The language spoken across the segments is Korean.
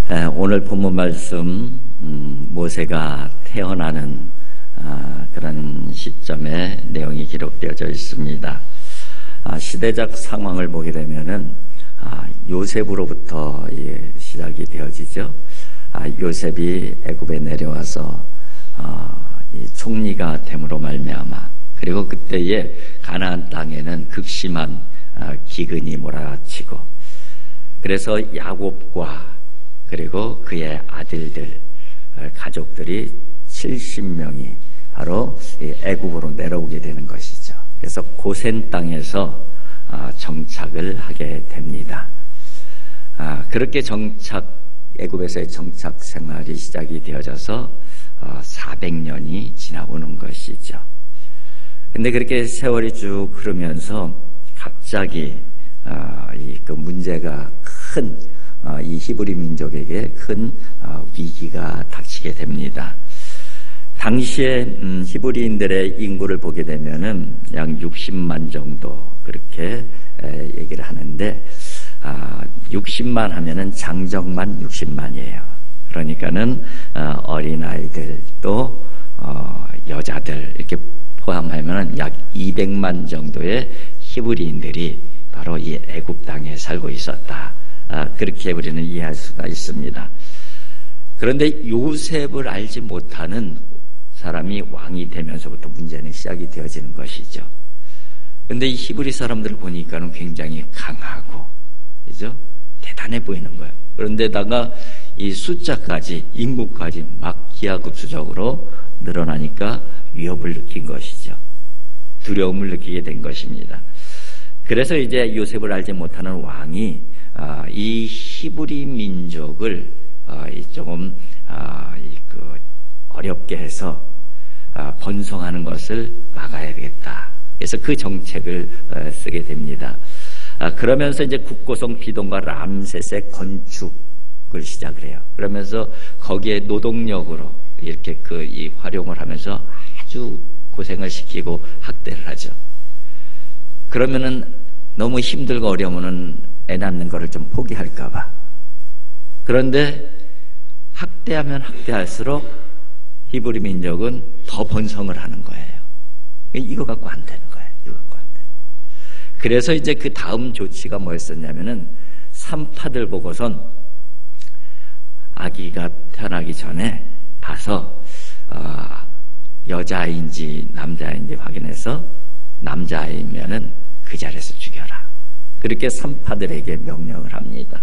오늘 본문 말씀 모세가 태어나는 그런 시점에 내용이 기록되어져 있습니다. 시대적 상황을 보게 되면은 요셉으로부터 시작이 되어지죠. 요셉이 애굽에 내려와서 이 총리가 됨으로 말미암아, 그리고 그때에 가나안 땅에는 극심한 기근이 몰아치고, 그래서 야곱과 그리고 그의 아들들 가족들이 70명이 바로 애굽으로 내려오게 되는 것이죠. 그래서 고센 땅에서 정착을 하게 됩니다. 그렇게 애굽에서의 정착 생활이 시작이 되어져서 400년이 지나오는 것이죠. 근데 그렇게 세월이 쭉 흐르면서 갑자기 그 문제가 큰 이 히브리 민족에게 큰 위기가 닥치게 됩니다. 당시에 히브리인들의 인구를 보게 되면은 약 60만 정도 그렇게 얘기를 하는데, 60만 하면은 장정만 60만이에요. 그러니까는 어린아이들 또 여자들 이렇게 포함하면은 약 200만 정도의 히브리인들이 바로 이 애굽 땅에 살고 있었다. 그렇게 우리는 이해할 수가 있습니다. 그런데 요셉을 알지 못하는 사람이 왕이 되면서부터 문제는 시작이 되어지는 것이죠. 그런데 이 히브리 사람들을 보니까는 굉장히 강하고, 그죠? 대단해 보이는 거예요. 그런데다가 이 숫자까지, 인구까지 막 기하급수적으로 늘어나니까 위협을 느낀 것이죠. 두려움을 느끼게 된 것입니다. 그래서 이제 요셉을 알지 못하는 왕이 이 히브리 민족을 조금 어렵게 해서 번성하는 것을 막아야 되겠다. 그래서 그 정책을 쓰게 됩니다. 그러면서 이제 국고성 비동과 람셋의 건축을 시작을 해요. 그러면서 거기에 노동력으로 이렇게 이 활용을 하면서 아주 고생을 시키고 학대를 하죠. 그러면은 너무 힘들고 어려우면은 애 낳는 거를 좀 포기할까봐. 그런데 학대하면 학대할수록 히브리 민족은 더 번성을 하는 거예요. 이거 갖고 안 되는 거예요. 이거 갖고 안 되는. 그래서 이제 그 다음 조치가 뭐였었냐면은 산파들 보고선 아기가 태어나기 전에 가서 여자아이인지 남자아이인지 확인해서 남자아이면은 그 자리에서 죽여라. 그렇게 산파들에게 명령을 합니다.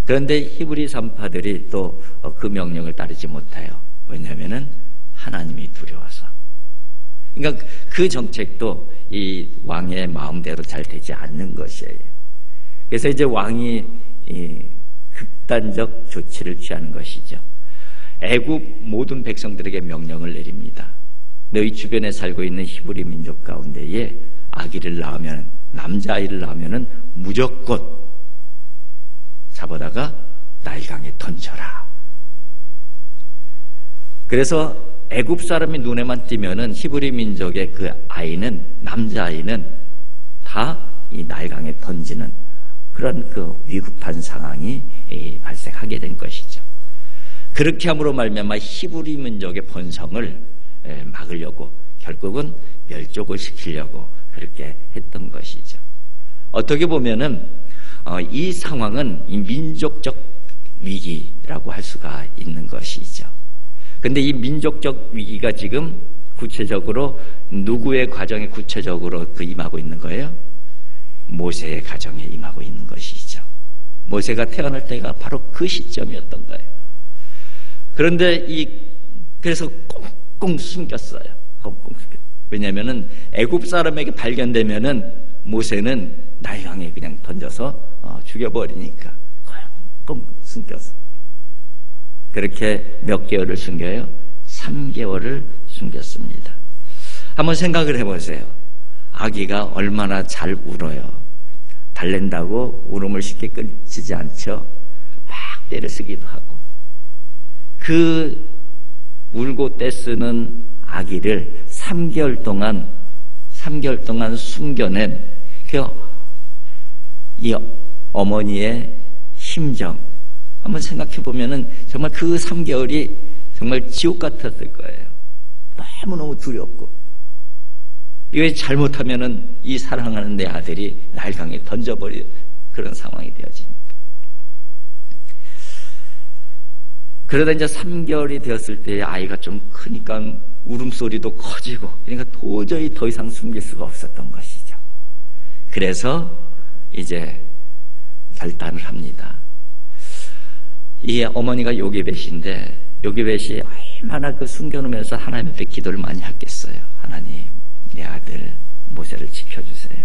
그런데 히브리 산파들이 또 그 명령을 따르지 못해요. 왜냐하면은 하나님이 두려워서. 그러니까 그 정책도 이 왕의 마음대로 잘 되지 않는 것이에요. 그래서 이제 왕이 극단적 조치를 취하는 것이죠. 애굽 모든 백성들에게 명령을 내립니다. 너희 주변에 살고 있는 히브리 민족 가운데에 아기를 낳으면, 남자아이를 낳으면은 무조건 잡아다가 나일강에 던져라. 그래서 애굽 사람이 눈에만 띄면은 히브리 민족의 그 아이는, 남자아이는 다 이 나일강에 던지는 그런 그 위급한 상황이 발생하게 된 것이죠. 그렇게 함으로 말미암아 히브리 민족의 번성을 막으려고 결국은 멸족을 시키려고 그렇게 했던 것이죠. 어떻게 보면은 이 상황은 이 민족적 위기라고 할 수가 있는 것이죠. 근데 이 민족적 위기가 지금 구체적으로 누구의 가정에 구체적으로 임하고 있는 거예요? 모세의 가정에 임하고 있는 것이죠. 모세가 태어날 때가 바로 그 시점이었던 거예요. 그런데 그래서 꽁꽁 숨겼어요. 꽁꽁 숨겼어요. 왜냐하면은 애굽 사람에게 발견되면은 모세는 나일강에 그냥 던져서 죽여버리니까 꽁꽁 숨겼어. 그렇게 몇 개월을 숨겨요? 3개월을 숨겼습니다. 한번 생각을 해보세요. 아기가 얼마나 잘 울어요. 달랜다고 울음을 쉽게 끊지지 않죠. 막 때려쓰기도 하고. 그 울고 떼쓰는 아기를 3개월 동안 숨겨낸 이 어머니의 심정, 한번 생각해 보면은 정말 그 3개월이 정말 지옥 같았을 거예요. 너무너무 두렵고, 이거 잘못하면은 이 사랑하는 내 아들이 나일강에 던져버릴 그런 상황이 되어지니까. 그러다 이제 3개월이 되었을 때 아이가 좀 크니까 울음소리도 커지고, 그러니까 도저히 더 이상 숨길 수가 없었던 것이죠. 그래서 이제 결단을 합니다. 이 어머니가 요게벳인데, 요게벳이 얼마나 그 숨겨놓으면서 하나님 앞에 기도를 많이 했겠어요. 하나님, 내 아들 모세를 지켜주세요.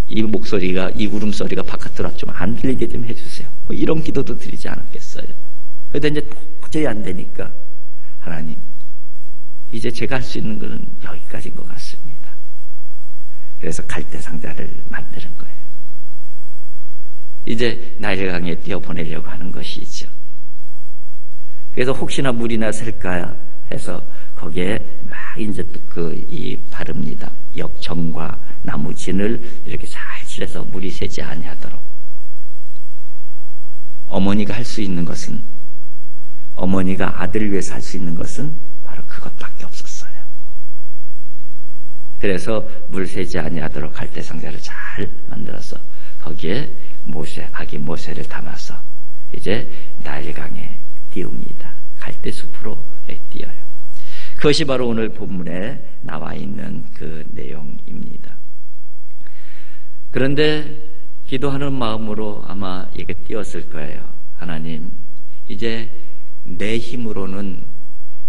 이 목소리가, 이 울음소리가 바깥으로 좀 안 들리게 좀 해주세요. 뭐 이런 기도도 드리지 않았겠어요. 그런데 이제 도저히 안 되니까, 하나님, 이제 제가 할 수 있는 것은 여기까지인 것 같습니다. 그래서 갈대 상자를 만드는 거예요. 이제 나일강에 띄어보내려고 하는 것이죠. 그래서 혹시나 물이나 셀까 해서 거기에 막 이제 또 바릅니다. 역청과 나무 진을 이렇게 잘 칠해서 물이 새지 아니하도록. 어머니가 할 수 있는 것은, 어머니가 아들을 위해서 할 수 있는 것은 바로 그것밖에 없었어요. 그래서 물 새지 아니하도록 갈대 상자를 잘 만들어서 거기에 아기 모세를 담아서 이제 나일강에 띄웁니다. 갈대숲으로 띄어요. 그것이 바로 오늘 본문에 나와 있는 그 내용입니다. 그런데 기도하는 마음으로 아마 이게 띄었을 거예요. 하나님, 이제 내 힘으로는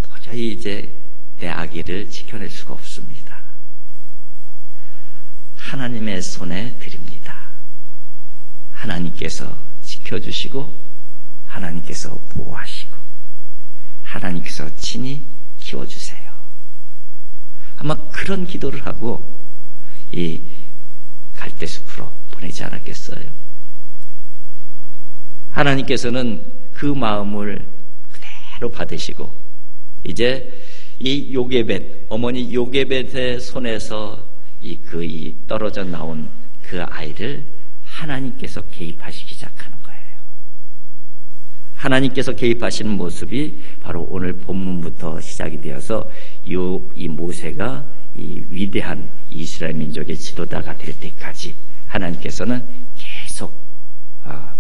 도저히 이제 내 아기를 지켜낼 수가 없습니다. 하나님의 손에 드립니다. 하나님께서 지켜주시고, 하나님께서 보호하시고, 하나님께서 친히 키워주세요. 아마 그런 기도를 하고 이 갈대숲으로 보내지 않았겠어요? 하나님께서는 그 마음을 그대로 받으시고, 이제 이 요게벳, 어머니 요게벳의 손에서 이 떨어져 나온 그 아이를 하나님께서 개입하시기 시작하는 거예요. 하나님께서 개입하시는 모습이 바로 오늘 본문부터 시작이 되어서 이 모세가 이 위대한 이스라엘 민족의 지도자가 될 때까지 하나님께서는 계속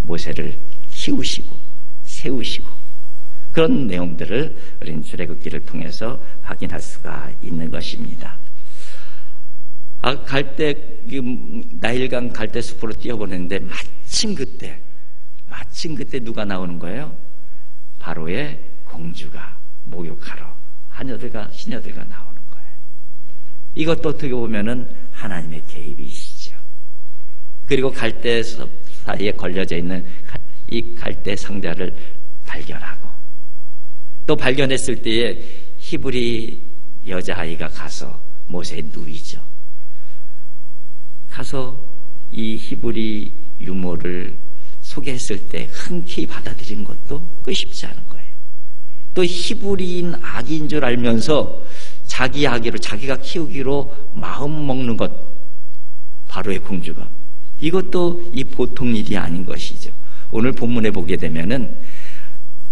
모세를 키우시고 세우시고, 그런 내용들을 우리는 출애굽기를 통해서 확인할 수가 있는 것입니다. 나일강 갈대숲으로 뛰어보냈는데 마침 그때 누가 나오는 거예요? 바로의 공주가 목욕하러 시녀들과 나오는 거예요. 이것도 어떻게 보면은 하나님의 개입이시죠. 그리고 갈대숲 사이에 걸려져 있는 이 갈대 상자를 발견하고, 또 발견했을 때에 히브리 여자아이가 가서 모세에 누이죠. 가서 이 히브리 유모를 소개했을 때 흔쾌히 받아들인 것도 그 쉽지 않은 거예요. 또 히브리인 아기인 줄 알면서 자기 아기를 자기가 키우기로 마음 먹는 것, 바로의 공주가, 이것도 이 보통 일이 아닌 것이죠. 오늘 본문에 보게 되면은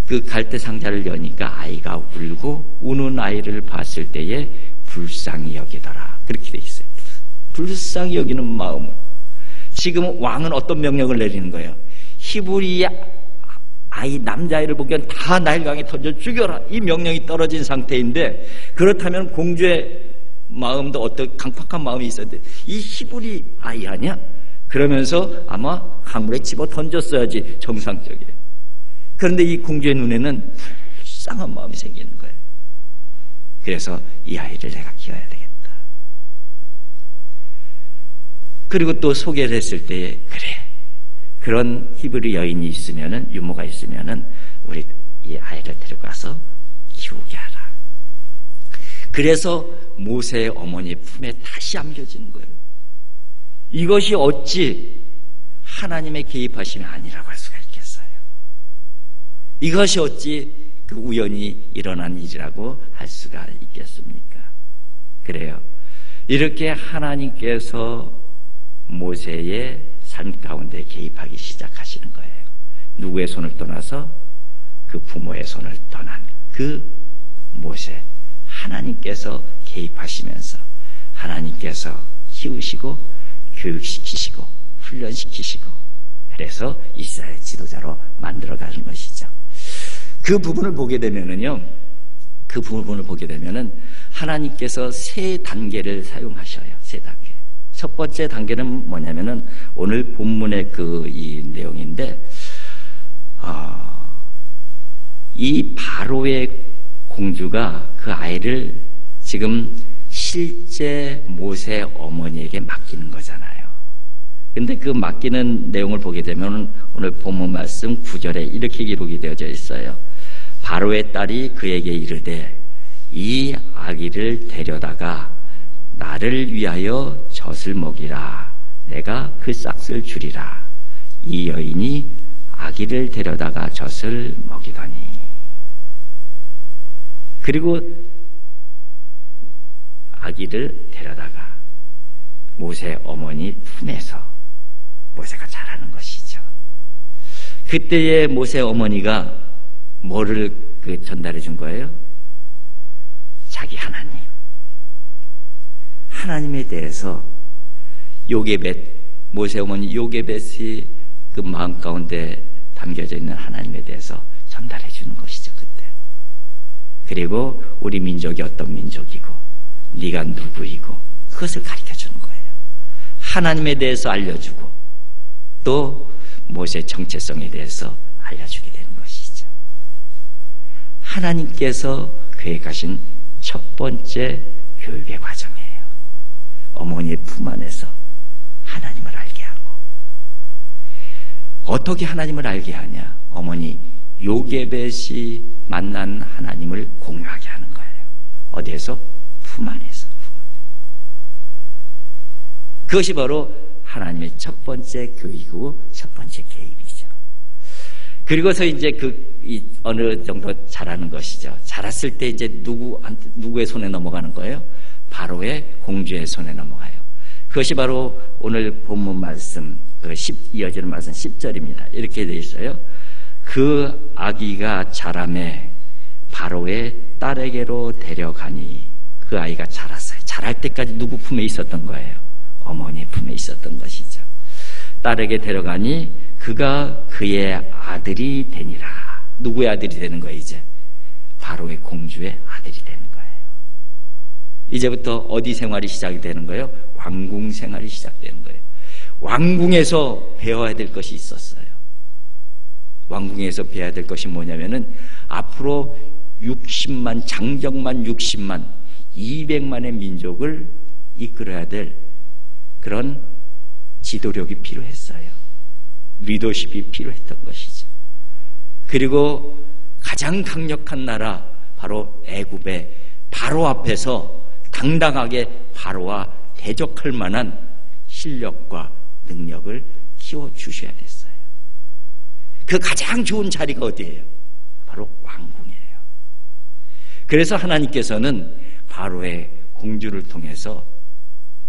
그 갈대 상자를 여니까 아이가 울고, 우는 아이를 봤을 때에 불쌍히 여기더라, 그렇게 돼 있어요. 불쌍히 여기는 마음을. 지금 왕은 어떤 명령을 내리는 거예요? 히브리 아이, 남자아이를 보기엔 다 나일강에 던져 죽여라, 이 명령이 떨어진 상태인데, 그렇다면 공주의 마음도 어떤 강팍한 마음이 있어야 돼. 이 히브리 아이 아니야? 그러면서 아마 강물에 집어 던졌어야지 정상적이에요. 그런데 이 공주의 눈에는 불쌍한 마음이 생기는 거예요. 그래서 이 아이를 내가 키워야 되겠다. 그리고 또 소개를 했을 때에, 그래, 그런 히브리 여인이 있으면은, 유모가 있으면은 우리 이 아이를 데려가서 키우게 하라. 그래서 모세의 어머니 품에 다시 안겨지는 거예요. 이것이 어찌 하나님의 개입하심이 아니라고 할 수가 있겠어요? 이것이 어찌 그 우연히 일어난 일이라고 할 수가 있겠습니까? 그래요. 이렇게 하나님께서 모세의 삶 가운데 개입하기 시작하시는 거예요. 누구의 손을 떠나서 그 부모의 손을 떠난 그 모세, 하나님께서 개입하시면서 하나님께서 키우시고 교육시키시고 훈련시키시고 그래서 이스라엘 지도자로 만들어가는 것이죠. 그 부분을 보게 되면은요, 그 부분을 보게 되면은 하나님께서 세 단계를 사용하셔요. 세 단계. 첫 번째 단계는 뭐냐면은 오늘 본문의 이 내용인데, 이 바로의 공주가 그 아이를 지금 실제 모세 어머니에게 맡기는 거잖아요. 근데 그 맡기는 내용을 보게 되면 오늘 본문 말씀 9절에 이렇게 기록이 되어져 있어요. 바로의 딸이 그에게 이르되 이 아기를 데려다가 나를 위하여 젖을 먹이라. 내가 그 싹을 주리라. 이 여인이 아기를 데려다가 젖을 먹이더니, 그리고 아기를 데려다가 모세 어머니 품에서 모세가 자라는 것이죠. 그때의 모세 어머니가 뭐를 전달해 준 거예요? 자기 하나님에 대해서 요게벳, 모세 어머니 요게벳이 그 마음 가운데 담겨져 있는 하나님에 대해서 전달해 주는 것이죠. 그때. 그리고 우리 민족이 어떤 민족이고 네가 누구이고 그것을 가르쳐 주는 거예요. 하나님에 대해서 알려주고 또 모세 정체성에 대해서 알려주게 되는 것이죠. 하나님께서 계획하신 첫 번째 교육의 과정이에요. 어머니의 품 안에서 하나님을 알게 하고. 어떻게 하나님을 알게 하냐? 어머니 요게벳이 만난 하나님을 공유하게 하는 거예요. 어디에서? 품 안에서. 그것이 바로 하나님의 첫 번째 교육이고 첫 번째 개입이죠. 그리고서 이제 어느 정도 자라는 것이죠. 자랐을 때 이제 누구의 손에 넘어가는 거예요? 바로의 공주의 손에 넘어가요. 그것이 바로 오늘 본문 말씀, 이어지는 말씀 10절입니다. 이렇게 되어 있어요. 그 아기가 자라매 바로의 딸에게로 데려가니, 그 아이가 자랐어요. 자랄 때까지 누구 품에 있었던 거예요? 어머니 품에 있었던 것이죠. 딸에게 데려가니 그가 그의 아들이 되니라. 누구의 아들이 되는 거예요? 이제 바로의 공주의 아들이 되는 거예요. 이제부터 어디 생활이 시작이 되는 거예요? 왕궁 생활이 시작되는 거예요. 왕궁에서 배워야 될 것이 있었어요. 왕궁에서 배워야 될 것이 뭐냐면은 앞으로 60만, 장정만 60만, 200만의 민족을 이끌어야 될 그런 지도력이 필요했어요. 리더십이 필요했던 것이죠. 그리고 가장 강력한 나라 바로 애굽의 바로 앞에서 당당하게 바로와 대적할 만한 실력과 능력을 키워주셔야 됐어요. 그 가장 좋은 자리가 어디예요? 바로 왕궁이에요. 그래서 하나님께서는 바로의 공주를 통해서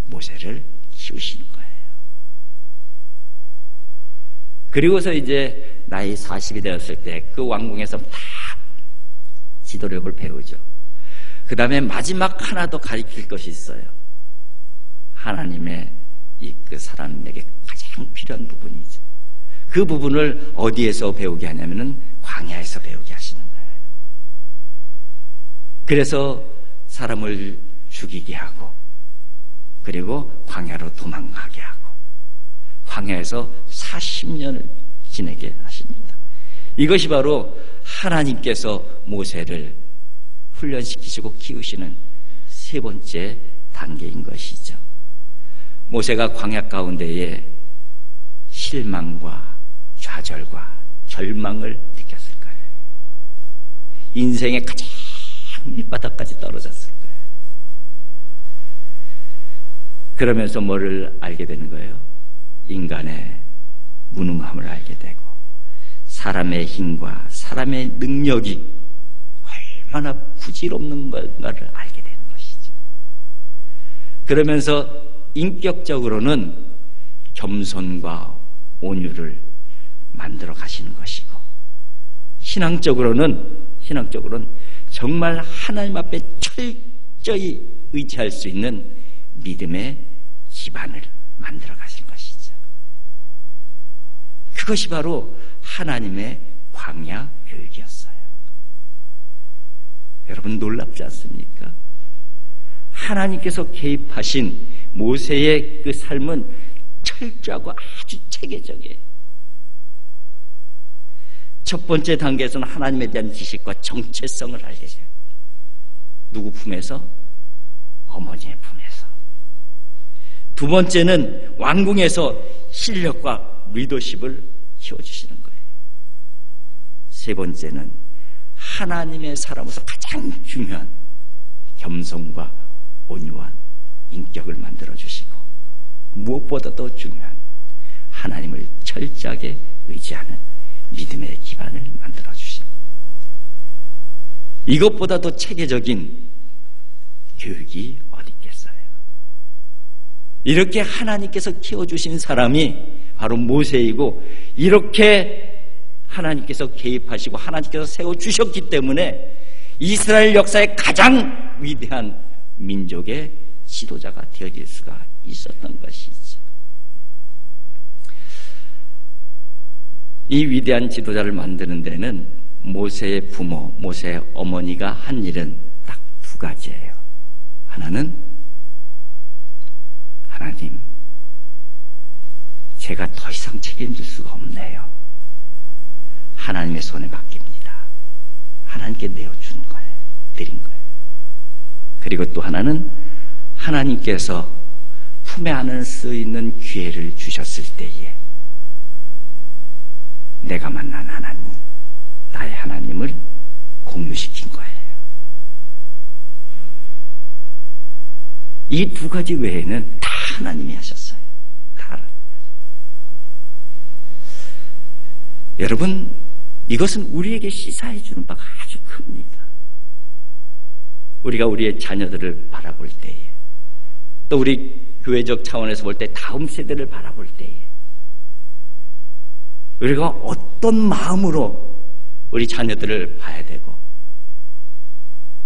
모세를 키우시는 거예요. 그리고서 이제 나이 40이 되었을 때 그 왕궁에서 다 지도력을 배우죠. 그 다음에 마지막 하나 더 가르칠 것이 있어요. 하나님의 그 사람에게 가장 필요한 부분이죠. 그 부분을 어디에서 배우게 하냐면은 광야에서 배우게 하시는 거예요. 그래서 사람을 죽이게 하고, 그리고 광야로 도망가게 하고, 광야에서 40년을 지내게 하십니다. 이것이 바로 하나님께서 모세를 훈련시키시고 키우시는 세 번째 단계인 것이죠. 모세가 광야 가운데에 실망과 좌절과 절망을 느꼈을 거예요. 인생의 가장 밑바닥까지 떨어졌을 거예요. 그러면서 뭐를 알게 되는 거예요? 인간의 무능함을 알게 되고, 사람의 힘과 사람의 능력이 얼마나 부질없는 건가를 알게 되는 것이죠. 그러면서 인격적으로는 겸손과 온유를 만들어 가시는 것이고, 신앙적으로는 정말 하나님 앞에 철저히 의지할 수 있는 믿음의 기반을 만들어 가신 것이죠. 그것이 바로 하나님의 광야 교육이었어요. 여러분, 놀랍지 않습니까? 하나님께서 개입하신 모세의 그 삶은 철저하고 아주 체계적이에요. 첫 번째 단계에서는 하나님에 대한 지식과 정체성을 알려줘요. 누구 품에서? 어머니의 품에서. 두 번째는 왕궁에서 실력과 리더십을 키워주시는 거예요. 세 번째는 하나님의 사람으로서 가장 중요한 겸손과 온유한 인격을 만들어주시고, 무엇보다도 중요한 하나님을 철저하게 의지하는 믿음의 기반을 만들어주십니다. 이것보다도 체계적인 교육이 어디 있겠어요? 이렇게 하나님께서 키워주신 사람이 바로 모세이고, 이렇게 하나님께서 개입하시고 하나님께서 세워주셨기 때문에 이스라엘 역사의 가장 위대한 민족의 지도자가 되어질 수가 있었던 것이죠. 이 위대한 지도자를 만드는 데는 모세의 부모, 모세의 어머니가 한 일은 딱 두 가지예요. 하나는, 하나님, 제가 더 이상 책임질 수가 없네요. 하나님의 손에 맡깁니다. 하나님께 내어준 거예요. 드린 거예요. 그리고 또 하나는, 하나님께서 품에 안을 수 있는 기회를 주셨을 때에 내가 만난 하나님, 나의 하나님을 공유시킨 거예요. 이 두 가지 외에는 다 하나님이 하셨어요. 다 하나님이 하셨어요. 여러분, 이것은 우리에게 시사해 주는 바가 아주 큽니다. 우리가 우리의 자녀들을 바라볼 때에, 또 우리 교회적 차원에서 볼 때 다음 세대를 바라볼 때에, 우리가 어떤 마음으로 우리 자녀들을 봐야 되고,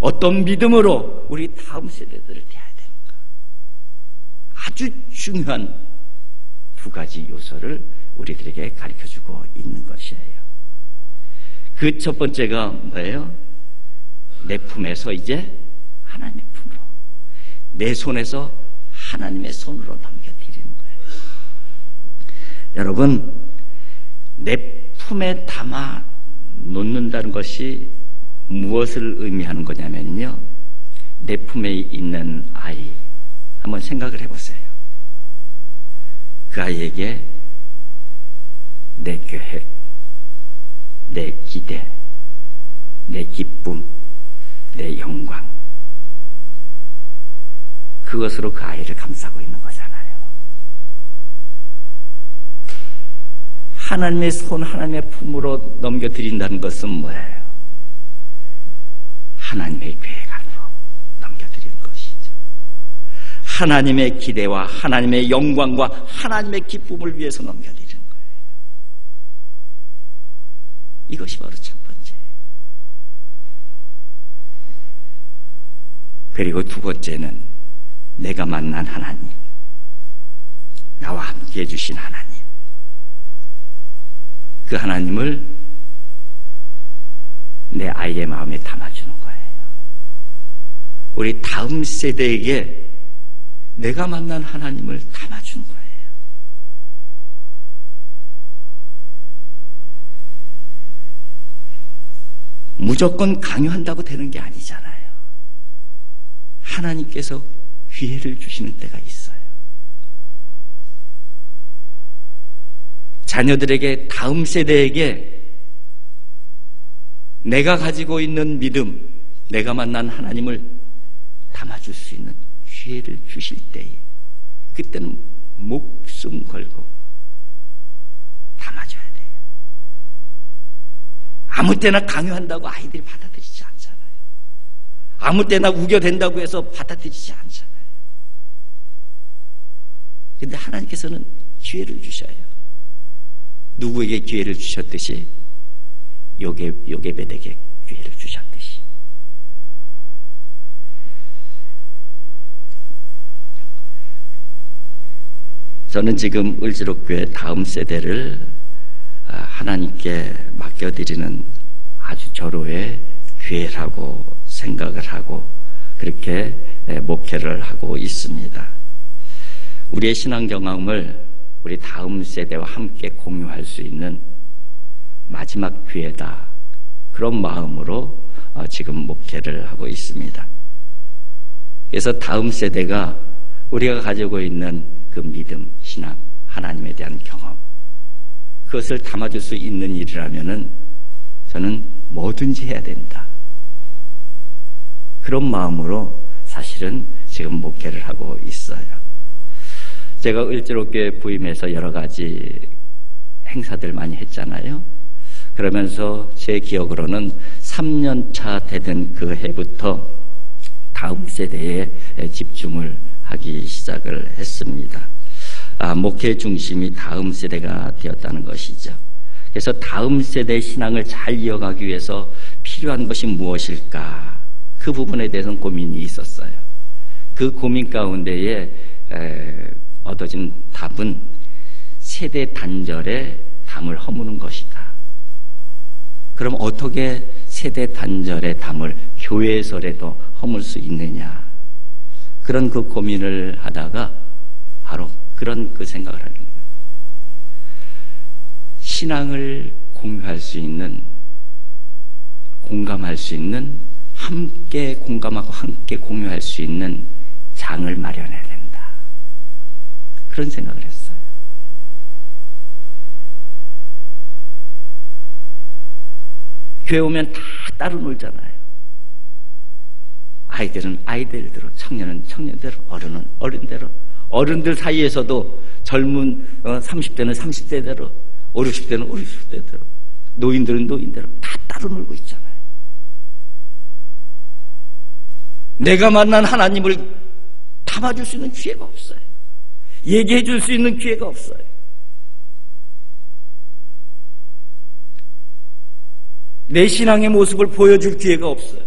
어떤 믿음으로 우리 다음 세대들을 대해야 되는가, 아주 중요한 두 가지 요소를 우리들에게 가르쳐주고 있는 것이에요. 그 첫 번째가 뭐예요? 내 품에서 이제 하나님의 품으로, 내 손에서 하나님의 손으로 넘겨드리는 거예요. 여러분, 내 품에 담아 놓는다는 것이 무엇을 의미하는 거냐면요, 내 품에 있는 아이 한번 생각을 해보세요. 그 아이에게 내 계획, 내 기대, 내 기쁨, 내 영광, 그것으로 그 아이를 감싸고 있는 거잖아요. 하나님의 손, 하나님의 품으로 넘겨드린다는 것은 뭐예요? 하나님의 계획 안으로 넘겨드리는 것이죠. 하나님의 기대와 하나님의 영광과 하나님의 기쁨을 위해서 넘겨드리는 거예요. 이것이 바로 첫 번째. 그리고 두 번째는 내가 만난 하나님, 나와 함께 해주신 하나님, 그 하나님을 내 아이의 마음에 담아주는 거예요. 우리 다음 세대에게 내가 만난 하나님을 담아준 거예요. 무조건 강요한다고 되는 게 아니잖아요. 하나님께서 기회를 주시는 때가 있어요. 자녀들에게, 다음 세대에게 내가 가지고 있는 믿음, 내가 만난 하나님을 담아줄 수 있는 기회를 주실 때에, 그때는 목숨 걸고 담아줘야 돼요. 아무 때나 강요한다고 아이들이 받아들이지 않잖아요. 아무 때나 우겨댄다고 해서 받아들이지 않잖아요. 그런데 하나님께서는 기회를 주셔요. 누구에게 기회를 주셨듯이 요게벳에게 기회를 주셨듯이. 저는 지금 을지로교회 다음 세대를 하나님께 맡겨드리는 아주 절호의 기회라고 생각을 하고 그렇게 목회를 하고 있습니다. 우리의 신앙 경험을 우리 다음 세대와 함께 공유할 수 있는 마지막 기회다. 그런 마음으로 지금 목회를 하고 있습니다. 그래서 다음 세대가 우리가 가지고 있는 그 믿음, 신앙, 하나님에 대한 경험, 그것을 담아줄 수 있는 일이라면은 저는 뭐든지 해야 된다. 그런 마음으로 사실은 지금 목회를 하고 있어요. 제가 을지로교회 부임해서 여러 가지 행사들 많이 했잖아요. 그러면서 제 기억으로는 3년차 되던 그 해부터 다음 세대에 집중을 하기 시작을 했습니다. 목회 중심이 다음 세대가 되었다는 것이죠. 그래서 다음 세대의 신앙을 잘 이어가기 위해서 필요한 것이 무엇일까? 그 부분에 대해서는 고민이 있었어요. 그 고민 가운데에 얻어진 답은 세대 단절에 담을 허무는 것이다. 그럼 어떻게 세대 단절의 담을 교회에서라도 허물 수 있느냐? 그런 그 고민을 하다가 바로 그런 그 생각을 하는 거예요. 신앙을 공유할 수 있는, 공감할 수 있는, 함께 공감하고 함께 공유할 수 있는 장을 마련해야 된다. 그런 생각을 했어요. 교회 오면 다 따로 놀잖아요. 아이들은 아이들대로, 청년은 청년대로, 어른은 어른대로, 어른들 사이에서도 젊은 30대는 30대대로, 50, 60대는 50, 60대대로, 노인들은 노인대로 다 따로 놀고 있잖아요. 내가 만난 하나님을 담아줄 수 있는 기회가 없어요. 얘기해 줄 수 있는 기회가 없어요. 내 신앙의 모습을 보여줄 기회가 없어요.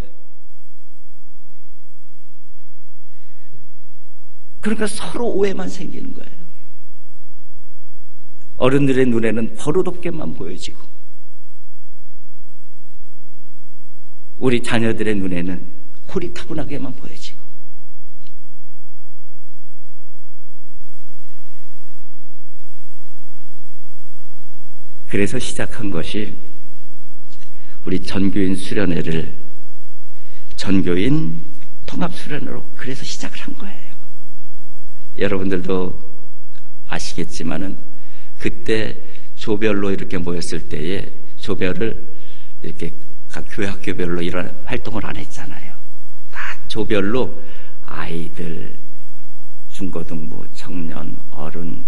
그러니까 서로 오해만 생기는 거예요. 어른들의 눈에는 버릇없게만 보여지고 우리 자녀들의 눈에는 호리타분하게만 보여지고 그래서 시작한 것이 우리 전교인 수련회를 전교인 통합수련회로 그래서 시작을 한 거예요. 여러분들도 아시겠지만은 그때 조별로 이렇게 모였을 때에 조별을 이렇게 각 교회 학교별로 이런 활동을 안 했잖아요. 다 조별로 아이들, 중고등부, 청년, 어른,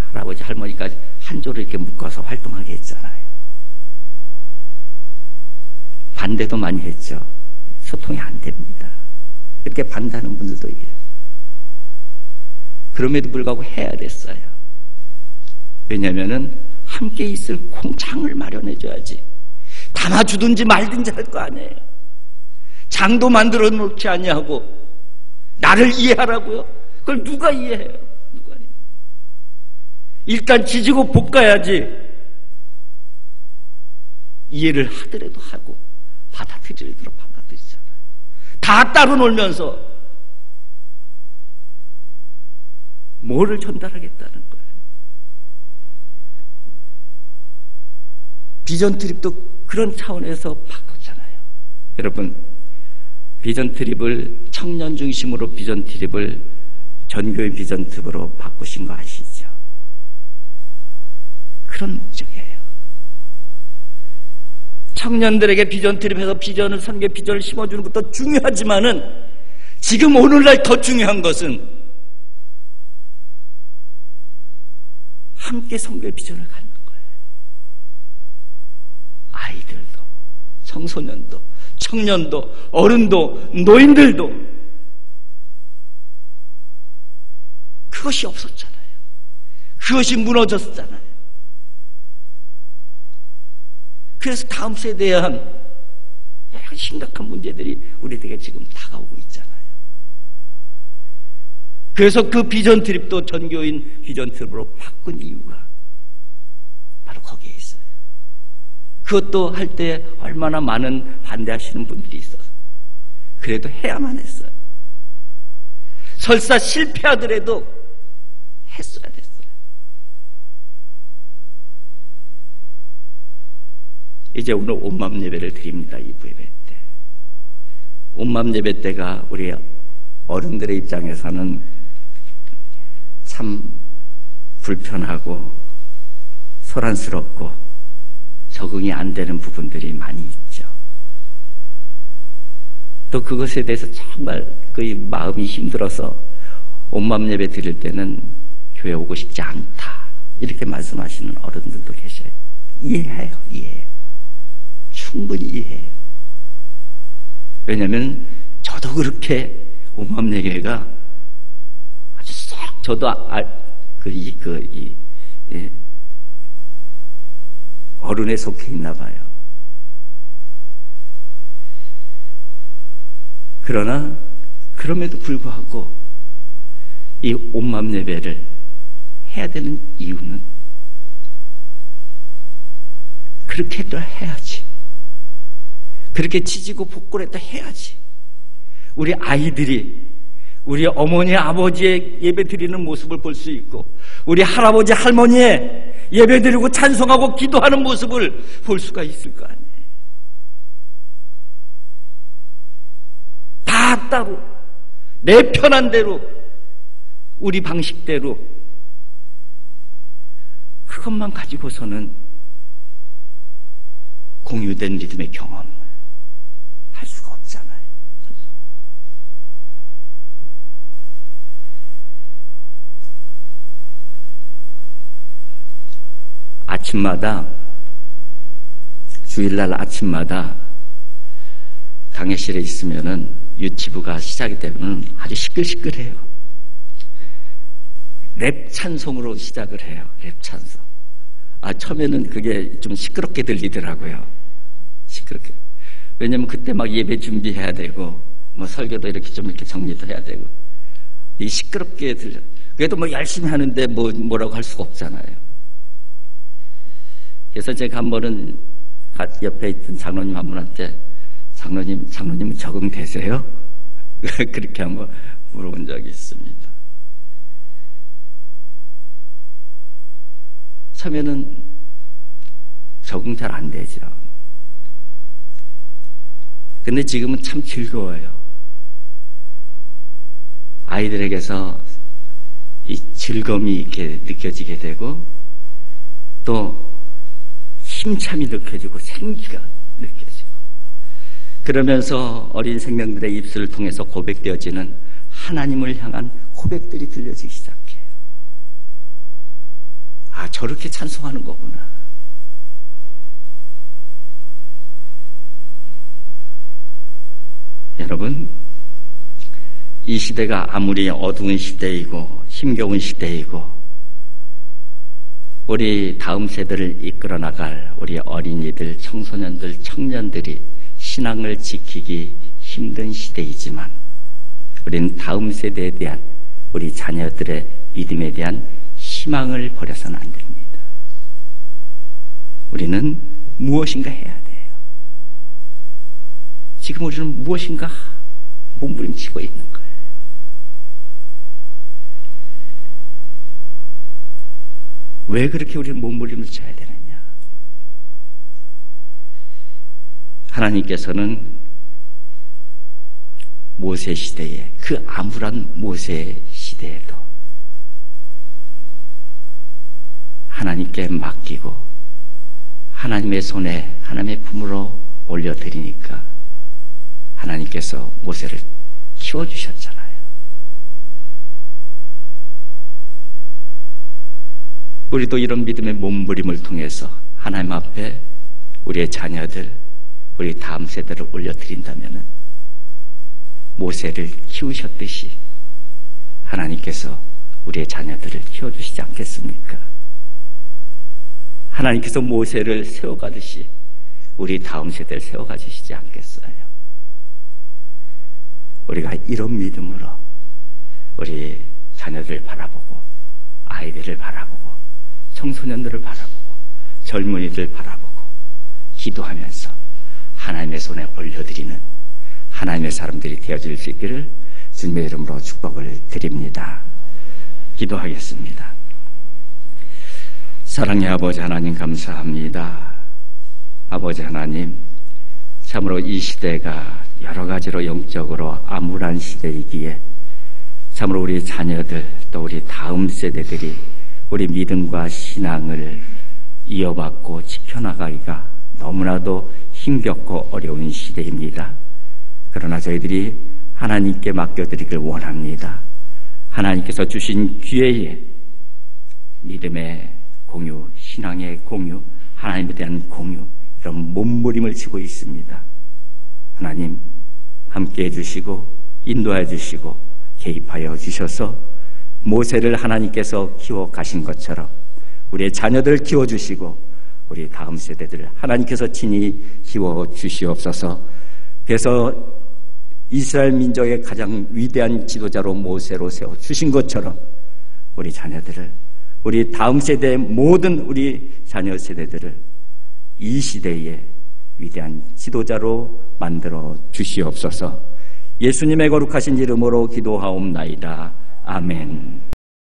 할아버지, 할머니까지 한 조로 이렇게 묶어서 활동하게 했잖아요. 반대도 많이 했죠. 소통이 안 됩니다. 그렇게 반대하는 분들도 있어요. 그럼에도 불구하고 해야 됐어요. 왜냐하면은 함께 있을 공장을 마련해줘야지. 담아주든지 말든지 할 거 아니에요. 장도 만들어 놓지 아니하고 나를 이해하라고요? 그걸 누가 이해해요? 누가 이해해요? 일단 지지고 볶아야지. 이해를 하더라도 하고 받아들이도록 받아들이잖아요. 다 따로 놀면서 뭐를 전달하겠다는 거예요. 비전 트립도 그런 차원에서 바꿨잖아요. 여러분, 비전 트립을 청년 중심으로 비전 트립을 전교인 비전 트립으로 바꾸신 거 아시죠? 그런 목적이에요. 청년들에게 비전 트립해서 비전을, 선교 비전을 심어주는 것도 중요하지만은 지금 오늘날 더 중요한 것은 함께 선교의 비전을 갖는 거예요. 아이들도, 청소년도, 청년도, 어른도, 노인들도 그것이 없었잖아요. 그것이 무너졌잖아요. 그래서 다음 세대에 대한 심각한 문제들이 우리에게 지금 다가오고 있잖아요. 그래서 그 비전 트립도 전교인 비전 트립으로 바꾼 이유가 바로 거기에 있어요. 그것도 할 때 얼마나 많은 반대하시는 분들이 있어서 그래도 해야만 했어요. 설사 실패하더라도 했어야 됐어요. 이제 오늘 온맘 예배를 드립니다. 2부 예배 때. 온맘 예배 때가 우리 어른들의 입장에서는 참 불편하고 소란스럽고 적응이 안 되는 부분들이 많이 있죠. 또 그것에 대해서 정말 그 마음이 힘들어서 온맘 예배 드릴 때는 교회 오고 싶지 않다 이렇게 말씀하시는 어른들도 계셔요. 이해해요. 이해해요. 충분히 이해해요. 왜냐하면 저도 그렇게 온맘 예배가 아주 쏙 저도 어른에 속해 있나 봐요. 그러나 그럼에도 불구하고 이 온맘 예배를 해야 되는 이유는 그렇게 또 해야지. 그렇게 지지고 볶고래도 해야지. 우리 아이들이 우리 어머니 아버지의 예배 드리는 모습을 볼 수 있고 우리 할아버지 할머니의 예배 드리고 찬송하고 기도하는 모습을 볼 수가 있을 거 아니에요. 다 따로 내 편한 대로 우리 방식대로 그것만 가지고서는 공유된 믿음의 경험을 할 수가 없잖아요. 아침마다 주일날 아침마다 강의실에 있으면은 유치부가 시작이 되면 아주 시끌시끌해요. 랩 찬송으로 시작을 해요. 랩 찬송. 처음에는 그게 좀 시끄럽게 들리더라고요. 시끄럽게. 왜냐면 그때 막 예배 준비해야 되고, 뭐 설교도 이렇게 정리도 해야 되고, 이 시끄럽게 들려. 그래도 뭐 열심히 하는데 뭐라고 할 수가 없잖아요. 그래서 제가 한 번은 옆에 있던 장로님 한 분한테 장로님은 적응되세요? 그렇게 한번 물어본 적이 있습니다. 처음에는 적응 잘 안 되죠. 근데 지금은 참 즐거워요. 아이들에게서 이 즐거움이 이렇게 느껴지게 되고 또 힘참이 느껴지고 생기가 느껴지고 그러면서 어린 생명들의 입술을 통해서 고백되어지는 하나님을 향한 고백들이 들려지기 시작해요. 저렇게 찬송하는 거구나. 여러분, 이 시대가 아무리 어두운 시대이고 힘겨운 시대이고 우리 다음 세대를 이끌어 나갈 우리 어린이들, 청소년들, 청년들이 신앙을 지키기 힘든 시대이지만 우리는 다음 세대에 대한 우리 자녀들의 믿음에 대한 희망을 버려서는 안 됩니다. 우리는 무엇인가 해야 돼요. 지금 우리는 무엇인가 몸부림치고 있는 거예요. 왜 그렇게 우리는 몸부림을 쳐야 되느냐? 하나님께서는 모세 시대에 그 암울한 모세 시대에도 하나님께 맡기고 하나님의 손에 하나님의 품으로 올려드리니까 하나님께서 모세를 키워주셨잖아요. 우리도 이런 믿음의 몸부림을 통해서 하나님 앞에 우리의 자녀들, 우리 다음 세대를 올려드린다면 모세를 키우셨듯이 하나님께서 우리의 자녀들을 키워주시지 않겠습니까? 하나님께서 모세를 세워가듯이 우리 다음 세대를 세워가주시지 않겠어요? 우리가 이런 믿음으로 우리 자녀들을 바라보고 아이들을 바라보고 청소년들을 바라보고 젊은이들 바라보고 기도하면서 하나님의 손에 올려드리는 하나님의 사람들이 되어질 수 있기를 주님의 이름으로 축복을 드립니다. 기도하겠습니다. 사랑의 아버지 하나님 감사합니다. 아버지 하나님, 참으로 이 시대가 여러 가지로 영적으로 암울한 시대이기에 참으로 우리 자녀들 또 우리 다음 세대들이 우리 믿음과 신앙을 이어받고 지켜나가기가 너무나도 힘겹고 어려운 시대입니다. 그러나 저희들이 하나님께 맡겨드리길 원합니다. 하나님께서 주신 기회에 믿음의 공유, 신앙의 공유, 하나님에 대한 공유, 이런 몸부림을 치고 있습니다. 하나님 함께해 주시고 인도해 주시고 개입하여 주셔서 모세를 하나님께서 키워 가신 것처럼 우리의 자녀들을 키워주시고 우리 다음 세대들을 하나님께서 친히 키워주시옵소서. 그래서 이스라엘 민족의 가장 위대한 지도자로 모세로 세워주신 것처럼 우리 자녀들을, 우리 다음 세대의 모든 우리 자녀 세대들을 이 시대의 위대한 지도자로 만들어 주시옵소서. 예수님의 거룩하신 이름으로 기도하옵나이다. 아멘.